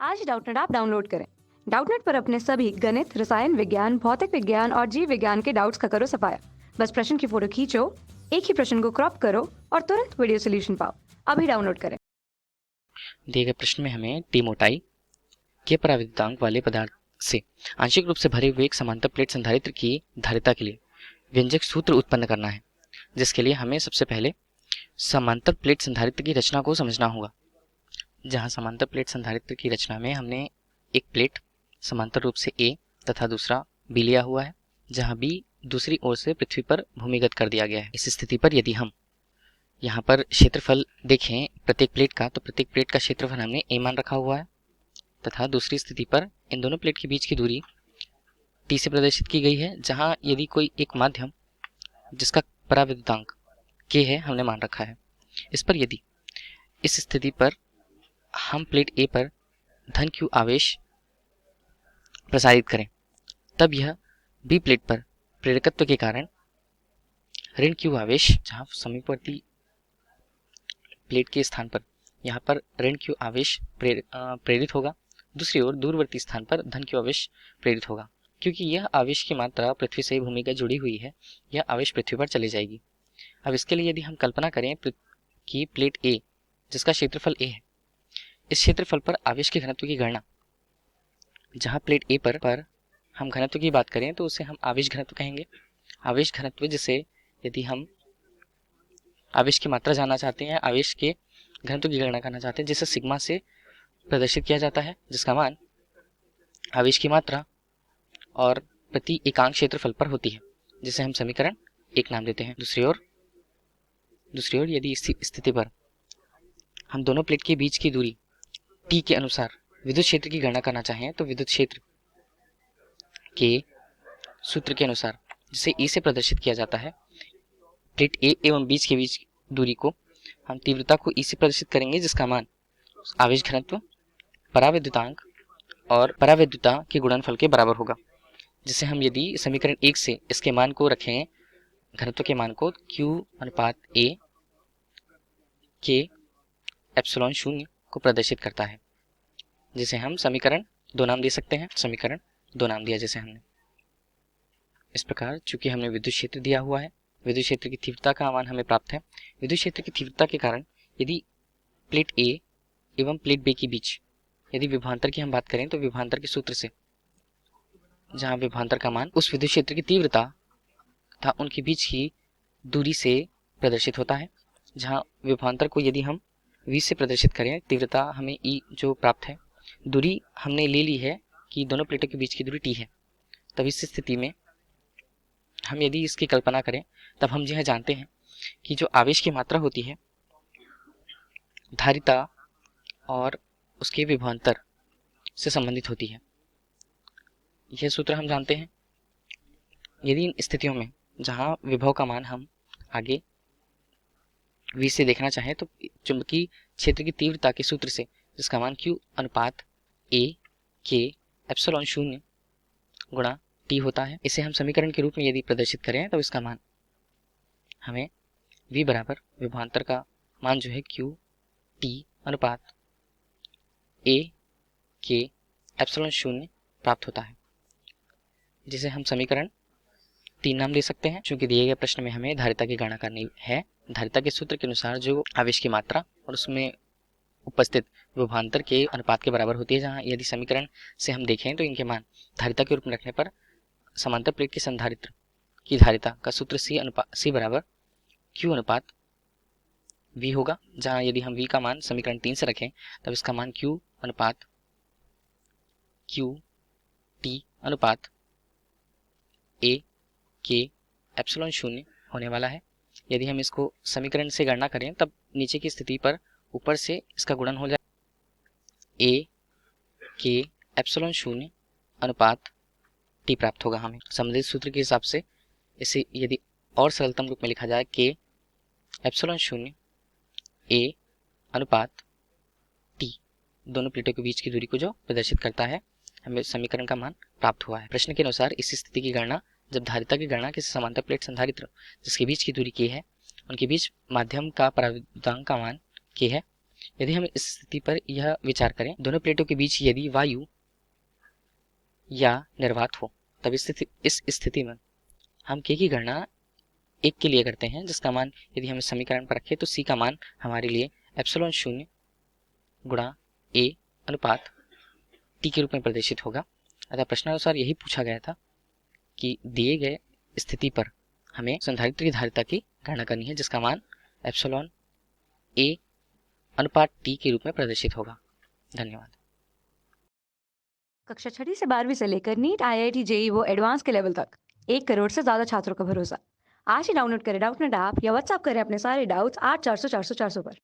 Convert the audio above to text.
आज Doubtnut app download करें। Doubtnut पर अपने सभी गणित, रसायन विज्ञान, भौतिक विज्ञान और जीव विज्ञान के डाउट्स का करो सफाया। बस प्रश्न की फोटो खींचो, एक ही प्रश्न को क्रॉप करो और तुरंत वीडियो सोल्यूशन पाओ। अभी डाउनलोड करें। दिए गए प्रश्न में हमें टी मोटाई के पराविद्युतांक वाले पदार्थ से आंशिक रूप से भरे हुए एक समांतर प्लेट संधारित्र की धारिता के लिए व्यंजक सूत्र उत्पन्न करना है, जिसके लिए हमें सबसे पहले समांतर प्लेट संधारित्र की रचना को समझना होगा। जहां समांतर प्लेट संधारित्र की रचना में हमने एक प्लेट समांतर रूप से ए तथा दूसरा बी लिया हुआ है, जहां बी दूसरी ओर से पृथ्वी पर भूमिगत कर दिया गया है। इस स्थिति पर यदि हम यहाँ पर क्षेत्रफल देखें प्रत्येक प्लेट का, तो प्रत्येक प्लेट का क्षेत्रफल हमने ए मान रखा हुआ है तथा दूसरी स्थिति पर इन दोनों प्लेट के बीच की दूरी टी से प्रदर्शित की गई है, जहां यदि कोई एक माध्यम जिसका पराविद्युतांक के है हमने मान रखा है। इस पर यदि इस स्थिति पर हम प्लेट ए पर धन q आवेश प्रसारित करें, तब यह बी प्लेट पर प्रेरकत्व के कारण ऋण q आवेश, जहां समीपवर्ती प्लेट के स्थान पर यहाँ पर ऋण q आवेश प्रेरित होगा, दूसरी ओर दूरवर्ती स्थान पर धन q आवेश प्रेरित होगा। क्योंकि यह आवेश की मात्रा पृथ्वी से भूमिगत जुड़ी हुई है, यह आवेश पृथ्वी पर चली जाएगी। अब इसके लिए यदि हम कल्पना करें कि प्लेट ए जिसका क्षेत्रफल ए है, इस क्षेत्रफल पर आवेश के घनत्व की गणना, जहाँ प्लेट ए पर हम घनत्व की बात करें तो उसे हम आवेश घनत्व कहेंगे। आवेश घनत्व जिसे यदि हम आवेश की मात्रा जानना चाहते हैं, आवेश के घनत्व की गणना करना चाहते हैं, जिसे सिग्मा से प्रदर्शित किया जाता है, जिसका मान आवेश की मात्रा और प्रति एकांक क्षेत्रफल पर होती है, जिसे हम समीकरण 1 नाम देते हैं। दूसरी ओर यदि इस स्थिति पर हम दोनों प्लेट के बीच की दूरी टी के अनुसार विद्युत क्षेत्र की गणना करना चाहें, तो विद्युत क्षेत्र के सूत्र के अनुसार, जिसे ई से प्रदर्शित किया जाता है, प्लेट ए एवं बीच के बीच दूरी को हम तीव्रता को ई से प्रदर्शित करेंगे, जिसका मान आवेश घनत्व, पराविद्युतांक और पराविद्युता के गुणनफल के बराबर होगा, जिसे हम यदि समीकरण 1 से इसके मान को रखें, घनत्व के मान को q अनुपात a के एप्सिलॉन 0 को प्रदर्शित करता है, जिसे हम समीकरण 2 नाम दे सकते हैं। समीकरण 2 नाम दिया जैसे हमने। इस प्रकार चूंकि हमने विद्युत क्षेत्र दिया हुआ है, विद्युत क्षेत्र की तीव्रता का मान हमें प्राप्त है। विद्युत क्षेत्र की तीव्रता के कारण यदि प्लेट ए एवं प्लेट बी के बीच यदि विभवांतर की हम बात करें, तो विभवांतर के सूत्र से, जहां विभवांतर का मान उस विद्युत क्षेत्र की तीव्रता तथा उनके बीच की दूरी से प्रदर्शित होता है, जहां विभवांतर को यदि हम v से प्रदर्शित करें, तीव्रता हमें e जो प्राप्त है, दूरी हमने ले ली है कि दोनों प्लेटों के बीच की दूरी t है। तब इस स्थिति में हम यदि इसकी कल्पना करें, तब हम यह जानते हैं कि जो आवेश की मात्रा होती है धारिता और उसके विभवांतर से संबंधित होती है। यह सूत्र हम जानते हैं। यदि इन स्थितियों में जहां विभव का मान हम आगे v से देखना चाहें, तो चुंबकीय क्षेत्र की तीव्रता के सूत्र से, जिसका मान q अनुपात a के एप्सिलॉन 0 गुणा t होता है, इसे हम समीकरण के रूप में यदि प्रदर्शित करें, तो इसका मान हमें v बराबर विभवांतर का मान जो है q t अनुपात a के एप्सिलॉन 0 प्राप्त होता है, जिसे हम समीकरण 3 नाम दे सकते हैं। चूंकि दिए गए प्रश्न में हमें धारिता की गणना करनी है, धारिता के सूत्र के अनुसार जो आवेश की मात्रा और उसमें उपस्थित विभवांतर के अनुपात के बराबर होती है, जहां यदि समीकरण से हम देखें तो इनके मान धारिता के रूप में रखने पर समांतर प्लेट के संधारित्र की धारिता का सूत्र C बराबर q अनुपात v होगा, जहां यदि हम v का मान समीकरण 3 से रखें, तब इसका मान q अनुपात q t अनुपात a के एप्सिलॉन 0 होने वाला है। यदि हम इसको समीकरण से गणना करें, तब नीचे की स्थिति पर ऊपर से इसका गुणन हो जाए a के एप्सिलॉन 0 अनुपात t प्राप्त होगा हमें। संबंधित सूत्र के हिसाब से इसे यदि और सरलतम रूप में लिखा जाए, k एप्सिलॉन 0 a अनुपात t, दोनों प्लेटों के बीच की दूरी को जो प्रदर्शित करता है, हमें समीकरण का मान प्राप्त हुआ है। प्रश्न के अनुसार इस स्थिति की गणना, जब धारिता की गणना किसी समांतर प्लेट संधारित्र जिसके बीच की दूरी k है, उनके बीच माध्यम का पराविद्युतांक का मान k है, यदि हम इस स्थिति पर यह विचार करें, दोनों प्लेटों के बीच यदि वायु या निर्वात हो, तब इस स्थिति में हम k की गणना 1 के लिए करते हैं, जिसका मान यदि हम इस समीकरण पर रखें तो c का मान हमारे लिए एप्सिलॉन 0 गुणा a अनुपात t के रूप में प्रदर्शित होगा। अतः प्रश्नानुसार यही पूछा गया था कि दिए गए स्थिति पर हमें संधारित्र की धारिता की गणना करनी है, जिसका मान एप्सिलॉन a अनुपात t के रूप में प्रदर्शित होगा। धन्यवाद। कक्षा 6वीं से 12वीं से लेकर नीट, IIT, जेईई वो एडवांस के लेवल तक 1 करोड़ से ज्यादा छात्रों का भरोसा। आज ही डाउनलोड करें डाउटनेट ऐप या व्हाट्सएप करें अपने सारे डाउट्स 8400 400 400 पर।